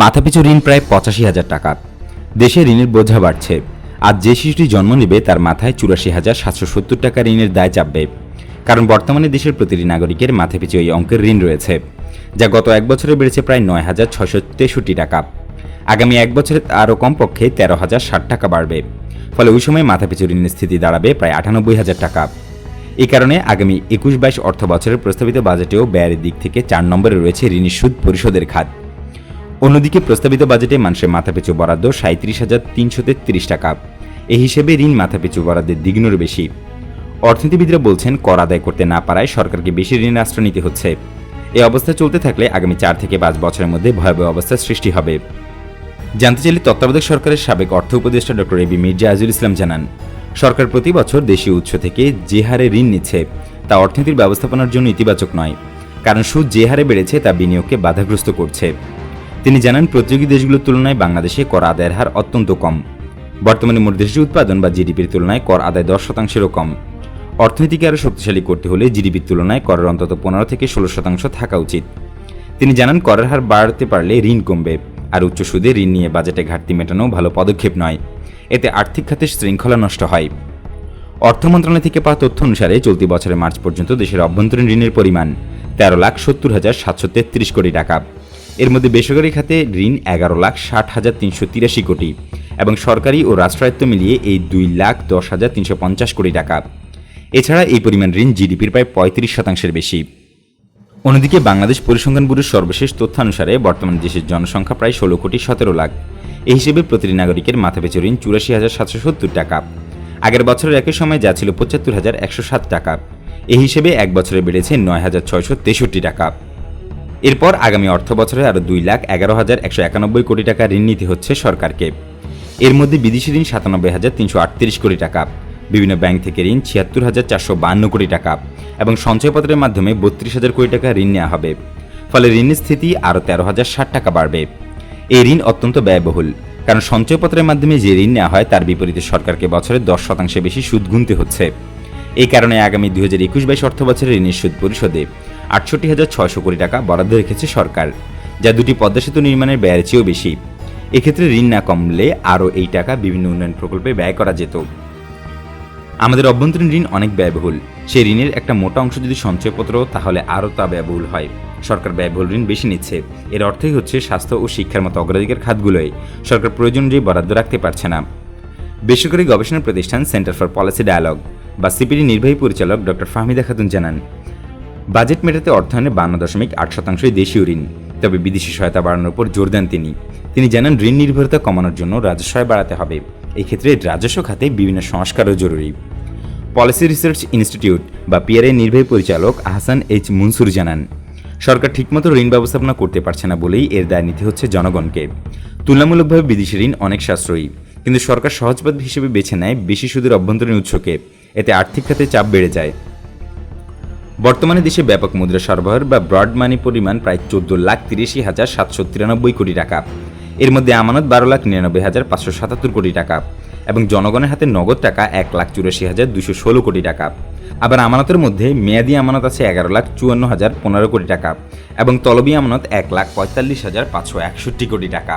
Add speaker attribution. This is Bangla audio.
Speaker 1: মাথাপিছু ঋণ প্রায় ৮৫,০০০ টাকা। দেশে ঋণের বোঝা বাড়ছে। আজ যে শিশুটি জন্ম নেবে তার মাথায় ৮৪,৭৭০ টাকা ঋণের দায় চাপবে। কারণ বর্তমানে দেশের প্রতিটি নাগরিকের মাথাপিছু এই অঙ্কের ঋণ রয়েছে, যা গত এক বছরে বেড়েছে প্রায় ৯,৬৬৩ টাকা। আগামী এক বছরে আরও কমপক্ষে ১৩,০৬০ টাকা বাড়বে। ফলে ওই সময় মাথাপিছু ঋণের স্থিতি দাঁড়াবে প্রায় ৯৮,০০০ টাকা। এই কারণে আগামী ২১-২২ অর্থ বছরের প্রস্তাবিত বাজেটেও ব্যয়ের দিক থেকে ৪ নম্বরে রয়েছে ঋণের সুদ পরিশোধের খাত। অন্যদিকে প্রস্তাবিত বাজেটে মানুষের মাথাপিছু বরাদ্দ ৩৭,৩৩৩ টাকা। এই হিসেবে ঋণ মাথাপিছু বরাদ্দের দ্বিগুণেরও বেশি। অর্থনীতিবিদরা বলছেন, কর আদায় করতে না পারায় সরকারকে বেশি ঋণের আশ্রয় নিতে হচ্ছে। এই অবস্থা চলতে থাকলে আগামী ৪ থেকে ৫ বছরের মধ্যে ভয়াবহ অবস্থার সৃষ্টি হবে। জানতে চাইলে তত্ত্বাবধায়ক সরকারের সাবেক অর্থ উপদেষ্টা ডক্টর এবি মির্জা আজিজুল ইসলাম জানান, সরকার প্রতি বছর দেশীয় উৎস থেকে যে হারে ঋণ নিচ্ছে তা অর্থনীতির ব্যবস্থাপনার জন্য ইতিবাচক নয়। কারণ সুদ যে হারে বেড়েছে তা বিনিয়োগকে বাধাগ্রস্ত করছে। তিনি জানান, প্রতিযোগী দেশগুলোর তুলনায় বাংলাদেশে কর আদায়ের হার অত্যন্ত কম। বর্তমানে মোট দেশীয় উৎপাদন বা জিডিপির তুলনায় কর আদায় ১০%-এরও কম। অর্থনীতিকে আরও শক্তিশালী করতে হলে জিডিপির তুলনায় করের অন্তত ১৫-১৬% থাকা উচিত। তিনি জানান, করের হার বাড়তে পারলে ঋণ কমবে, আর উচ্চ সুদে ঋণ নিয়ে বাজেটে ঘাটতি মেটানো ভালো পদক্ষেপ নয়। এতে আর্থিক খাতের শৃঙ্খলা নষ্ট হয়। অর্থ মন্ত্রণালয় থেকে পাওয়া তথ্য অনুসারে চলতি বছরের মার্চ পর্যন্ত দেশের অভ্যন্তরীণ ঋণের পরিমাণ ১৩,৭০,৭৮৩ কোটি টাকা। এর মধ্যে বেসরকারি খাতে ঋণ ১১,৬০,৩৮৩ কোটি এবং সরকারি ও রাষ্ট্রায়ত্ত মিলিয়ে এই ২,১০,৩৫০ কোটি টাকা। এছাড়া এই পরিমাণ ঋণ জিডিপির প্রায় ৩৫%-এর বেশি। অন্যদিকে বাংলাদেশ পরিসংখ্যান ব্যুরোর সর্বশেষ তথ্যানুসারে বর্তমানে দেশের জনসংখ্যা প্রায় ১৬,১৭,০০,০০০। এই হিসেবে প্রতিটি নাগরিকের মাথাপিছু ঋণ ৮৪,৭৭০ টাকা। আগের বছরের একই সময় যা ছিল ৭৫,১০৭ টাকা। এই হিসেবে এক বছরে বেড়েছে ৯,৬৬৩ টাকা। এরপর আগামী অর্থ বছরে আরও ২,১১,১৯১ কোটি টাকা ঋণ নিতে হচ্ছে সরকারকে। এর মধ্যে বিদেশি ঋণ ৯৭,৩৩৮ কোটি টাকা, বিভিন্ন ব্যাংক থেকে ঋণ ৭৬,৪৫২ কোটি টাকা এবং সঞ্চয়পত্রের মাধ্যমে ৩২,০০০ কোটি টাকা ঋণ নেওয়া হবে। ফলে ঋণের স্থিতি আরও ১৩,০৬০ টাকা বাড়বে। এই ঋণ অত্যন্ত ব্যয়বহুল, কারণ সঞ্চয়পত্রের মাধ্যমে যে ঋণ নেওয়া হয় তার বিপরীতে সরকারকে বছরে ১০% বেশি সুদ গুনতে হচ্ছে। এই কারণে আগামী ২০২১-২২ অর্থ বছরের ঋণের সুদ পরিশোধে ৬৮,৬০০ কোটি টাকা বরাদ্দ রেখেছে সরকার, যা দুটি পদ্মা সেতু নির্মাণের ব্যয়ের চেয়েও বেশি। এক্ষেত্রে ঋণ না কমলে আরও এই টাকা বিভিন্ন উন্নয়ন প্রকল্পে ব্যয় করা যেত। আমাদের অভ্যন্তরীণ ঋণ অনেক ব্যয়বহুল। সেই ঋণের একটা মোটা অংশ যদি সঞ্চয়পত্র, তাহলে আরও তা ব্যয়বহুল হয়। সরকার ব্যয়বহুল ঋণ বেশি নিচ্ছে। এর অর্থই হচ্ছে স্বাস্থ্য ও শিক্ষার মতো অগ্রাধিকার খাতগুলোয় সরকার প্রয়োজন অনুযায়ী বরাদ্দ রাখতে পারছে না। বেসরকারি গবেষণা প্রতিষ্ঠান সেন্টার ফর পলিসি ডায়ালগ বা সিপিডি নির্বাহী পরিচালক ডক্টর ফাহমিদা খাতুন জানান, বাজেট মেটাতে অর্থায়নে ৫২.৮% দেশীয় ঋণ, তবে বিদেশি সহায়তা বাড়ানোর উপর জোর দেন তিনি জানান, ঋণ নির্ভরতা কমানোর জন্য রাজস্ব আয় বাড়াতে হবে। এই ক্ষেত্রে রাজস্ব খাতে বিভিন্ন সংস্কারও জরুরি। পলিসি রিসার্চ ইনস্টিটিউট বা পিআরআই নির্বাহী পরিচালক আহসান এইচ মুনসুর জানান, সরকার ঠিকমতো ঋণ ব্যবস্থাপনা করতে পারছে না বলেই এর দায় নিতে হচ্ছে জনগণকে। তুলনামূলকভাবে বিদেশি ঋণ অনেক সাশ্রয়ী, কিন্তু সরকার সহজপথ হিসেবে বেছে নেয় বেশি সুদের অভ্যন্তরীণ উৎসকে। এতে আর্থিক খাতে চাপ বেড়ে যায়। বর্তমানে দেশে ব্যাপক মুদ্রা সরবরাহের বা ব্রড মানি পরিমাণ প্রায় ১৪,৮৩,৭৯৩ কোটি টাকা। এর মধ্যে আমানত ১২,৯৯,৫৭৭ কোটি টাকা এবং জনগণের হাতে নগদ টাকা ১,৮৪,২১৬ কোটি টাকা। আবার আমানতের মধ্যে মেয়াদি আমানত আছে ১১,৫৪,০১৫ কোটি টাকা এবং তলবি আমানত ১,৪৫,৫৬১ কোটি টাকা।